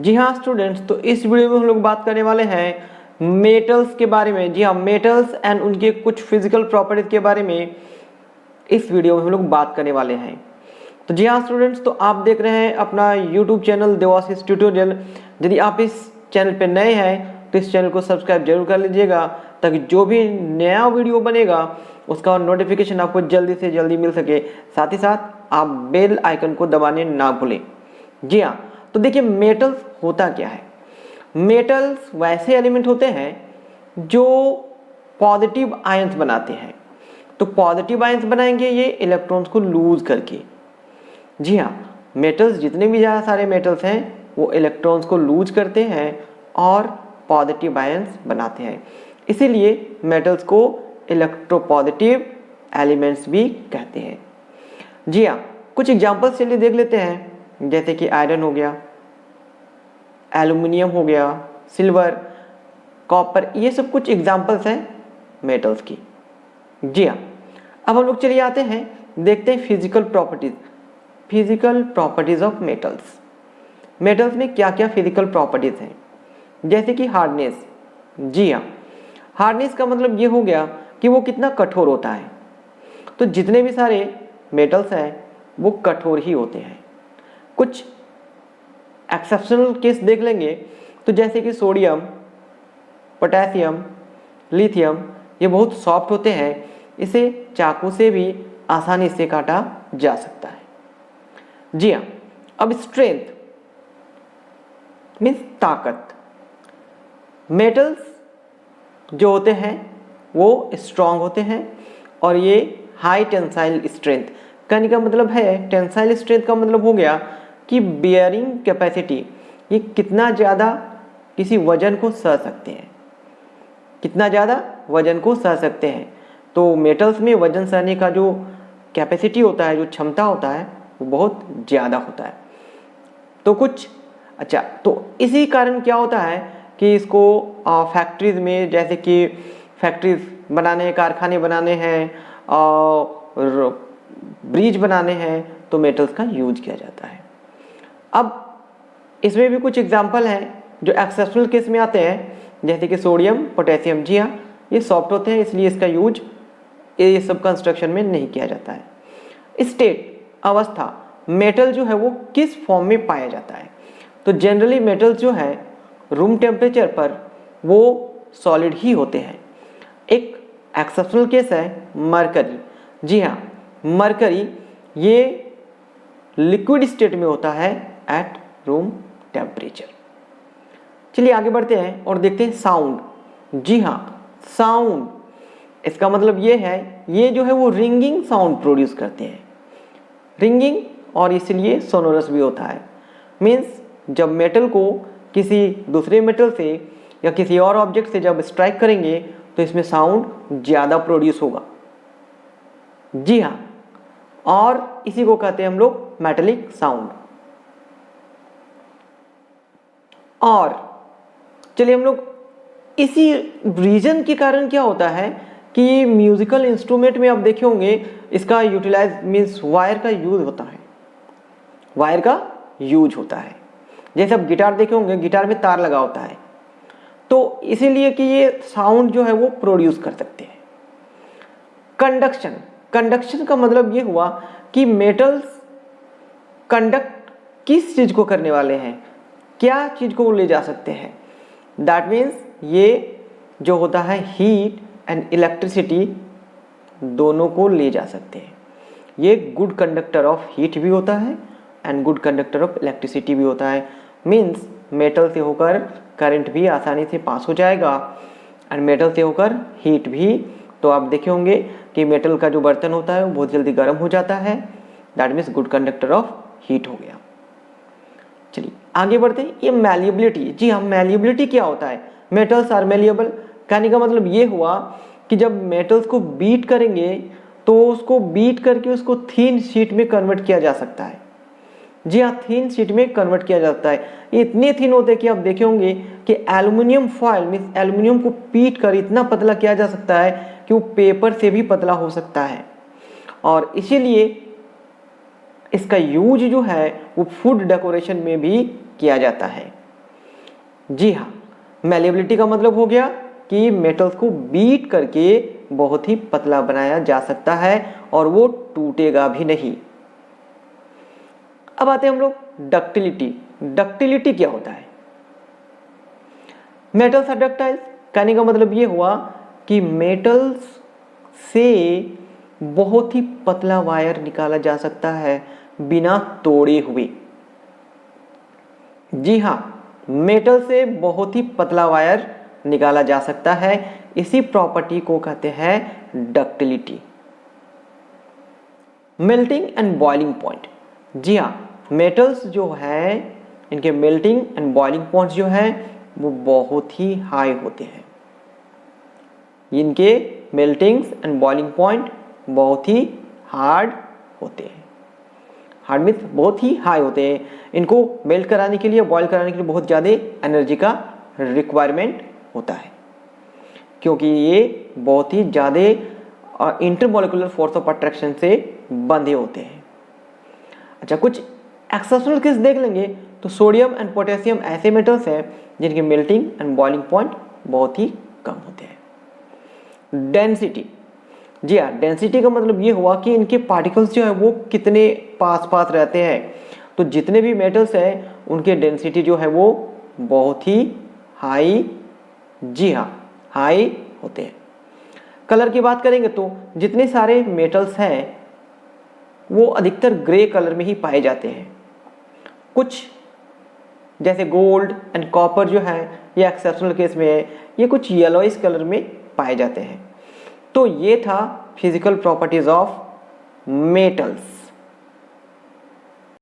जी हाँ स्टूडेंट्स, तो इस वीडियो में हम लोग बात करने वाले हैं मेटल्स के बारे में। जी हाँ, मेटल्स एंड उनके कुछ फिजिकल प्रॉपर्टीज के बारे में इस वीडियो में हम लोग बात करने वाले हैं। तो जी हाँ स्टूडेंट्स, तो आप देख रहे हैं अपना यूट्यूब चैनल देवाशीष ट्यूटोरियल। यदि आप इस चैनल पर नए हैं तो इस चैनल को सब्सक्राइब जरूर कर लीजिएगा, ताकि जो भी नया वीडियो बनेगा उसका नोटिफिकेशन आपको जल्दी से जल्दी मिल सके। साथ ही साथ आप बेल आइकन को दबाने ना भूलें। जी हाँ, तो देखिए मेटल्स होता क्या है। मेटल्स वैसे एलिमेंट होते हैं जो पॉजिटिव आयंस बनाते हैं। तो पॉजिटिव आयंस बनाएंगे ये इलेक्ट्रॉन्स को लूज करके। जी हाँ, मेटल्स जितने भी ज़्यादा सारे मेटल्स हैं वो इलेक्ट्रॉन्स को लूज करते हैं और पॉजिटिव आयंस बनाते हैं। इसीलिए मेटल्स को इलेक्ट्रोपॉजिटिव एलिमेंट्स भी कहते हैं। जी हाँ, कुछ एग्जांपल्स चलिए देख लेते हैं, जैसे कि आयरन हो गया, एल्युमिनियम हो गया, सिल्वर, कॉपर, ये सब कुछ एग्जांपल्स हैं मेटल्स की। जी हाँ, अब हम लोग चलिए आते हैं, देखते हैं physical properties of metals. Metals में क्या क्या फिजिकल प्रॉपर्टीज हैं, जैसे कि हार्डनेस। जी हाँ, हार्डनेस का मतलब ये हो गया कि वो कितना कठोर होता है। तो जितने भी सारे मेटल्स हैं वो कठोर ही होते हैं। कुछ एक्सेप्शनल केस देख लेंगे, तो जैसे कि सोडियम, पोटेशियम, लिथियम, ये बहुत सॉफ्ट होते हैं, इसे चाकू से भी आसानी से काटा जा सकता है। जी हाँ, अब स्ट्रेंथ मीन्स ताकत। मेटल्स जो होते हैं वो स्ट्रांग होते हैं और ये हाई टेंसाइल स्ट्रेंथ। कहने का मतलब है, टेंसाइल स्ट्रेंथ का मतलब हो गया कि बियरिंग कैपेसिटी, ये कितना ज़्यादा किसी वजन को सह सकते हैं, कितना ज़्यादा वजन को सह सकते हैं। तो मेटल्स में वजन सहने का जो कैपेसिटी होता है, जो क्षमता होता है, वो बहुत ज़्यादा होता है। तो कुछ अच्छा, तो इसी कारण क्या होता है कि इसको फैक्ट्रीज में, जैसे कि फैक्ट्रीज बनाने, कारखाने बनाने हैं और ब्रिज बनाने हैं, तो मेटल्स का यूज किया जाता है। अब इसमें भी कुछ एग्जांपल हैं जो एक्सेप्शनल केस में आते हैं, जैसे कि सोडियम, पोटेशियम। जी हाँ, ये सॉफ्ट होते हैं, इसलिए इसका यूज ये सब कंस्ट्रक्शन में नहीं किया जाता है। स्टेट, अवस्था, मेटल जो है वो किस फॉर्म में पाया जाता है। तो जनरली मेटल्स जो है रूम टेम्परेचर पर वो सॉलिड ही होते हैं। एक एक्सेप्शनल केस है मरकरी। जी हाँ, मरकरी ये लिक्विड स्टेट में होता है एट रूम टेम्परेचर। चलिए आगे बढ़ते हैं और देखते हैं साउंड। जी हाँ, साउंड, इसका मतलब ये है, ये जो है वो रिंगिंग साउंड प्रोड्यूस करते हैं, रिंगिंग, और इसलिए सोनोरस भी होता है। मीन्स जब मेटल को किसी दूसरे मेटल से या किसी और ऑब्जेक्ट से जब स्ट्राइक करेंगे तो इसमें साउंड ज़्यादा प्रोड्यूस होगा। जी हाँ, और इसी को कहते हैं हम लोग मेटेलिक साउंड। और चलिए हम लोग इसी रीजन के कारण क्या होता है कि म्यूजिकल इंस्ट्रूमेंट में आप देखे होंगे इसका यूटिलाइज मीन्स वायर का यूज होता है, वायर का यूज होता है। जैसे आप गिटार देखे होंगे, गिटार में तार लगा होता है, तो इसीलिए कि ये साउंड जो है वो प्रोड्यूस कर सकते हैं। कंडक्शन, कंडक्शन का मतलब ये हुआ कि मेटल्स कंडक्ट किस चीज को करने वाले हैं, क्या चीज को ले जा सकते हैं। दैट मीन्स ये जो होता है हीट एंड इलेक्ट्रिसिटी दोनों को ले जा सकते हैं। ये गुड कंडक्टर ऑफ हीट भी होता है and good conductor of electricity भी होता है। मीन्स मेटल से होकर करंट भी आसानी से पास हो जाएगा एंड मेटल से होकर हीट भी। तो आप देखे होंगे कि मेटल का जो बर्तन होता है वो बहुत जल्दी गर्म हो जाता है। That means good conductor of heat हो गया। चलिए आगे बढ़ते हैं। ये मैलिएबिलिटी, जी हाँ, मैलिएबिलिटी क्या होता है। मेटल्स आर मैलिएबल, कहने का मतलब ये हुआ कि जब मेटल्स को बीट करेंगे तो उसको बीट करके उसको थीन शीट में कन्वर्ट किया जा सकता है। जी हाँ, थीन शीट में कन्वर्ट किया जाता है। ये इतने थीन होते हैं कि आप देखे होंगे कि एल्युमिनियम फॉयल मीन्स एल्युमिनियम को पीट कर इतना पतला किया जा सकता है कि वो पेपर से भी पतला हो सकता है। और इसीलिए इसका यूज जो है वो फूड डेकोरेशन में भी किया जाता है। जी हाँ, मैलिएबिलिटी का मतलब हो गया कि मेटल्स को बीट करके बहुत ही पतला बनाया जा सकता है और वो टूटेगा भी नहीं। अब आते हैं हम लोग डक्टिलिटी। डक्टिलिटी क्या होता है? मेटल्स आर डक्टाइल, कहने का मतलब ये हुआ कि मेटल्स से बहुत ही पतला वायर निकाला जा सकता है बिना तोड़े हुए। जी हाँ, मेटल से बहुत ही पतला वायर निकाला जा सकता है, इसी प्रॉपर्टी को कहते हैं ductility. Melting and boiling point. जी हाँ, मेटल्स जो है इनके मेल्टिंग एंड बॉइलिंग पॉइंट जो है वो बहुत ही हाई होते हैं। इनके मेल्टिंग्स एंड बॉइलिंग पॉइंट बहुत ही हार्ड होते हैं। हार्ड मीन्स बहुत ही हाई होते हैं। इनको मेल्ट कराने के लिए, बॉयल कराने के लिए बहुत ज़्यादा एनर्जी का रिक्वायरमेंट होता है, क्योंकि ये बहुत ही ज़्यादा इंटरमोलिकुलर फोर्स ऑफ अट्रैक्शन से बंधे होते हैं। अच्छा, कुछ एक्सेप्शनल केस देख लेंगे तो सोडियम एंड पोटेशियम ऐसे मेटल्स हैं जिनके मेल्टिंग एंड बॉइलिंग पॉइंट बहुत ही कम होते हैं। डेंसिटी। जी हाँ, डेंसिटी का मतलब ये हुआ कि इनके पार्टिकल्स जो है वो कितने पास पास रहते हैं। तो जितने भी मेटल्स हैं उनके डेंसिटी जो है वो बहुत ही हाई, जी हाँ, हाई होते हैं। कलर की बात करेंगे तो जितने सारे मेटल्स हैं वो अधिकतर ग्रे कलर में ही पाए जाते हैं। कुछ जैसे गोल्ड एंड कॉपर जो है ये एक्सेप्शनल केस में है, ये कुछ येलोइश कलर में पाए जाते हैं। तो ये था फिजिकल प्रॉपर्टीज ऑफ मेटल्स।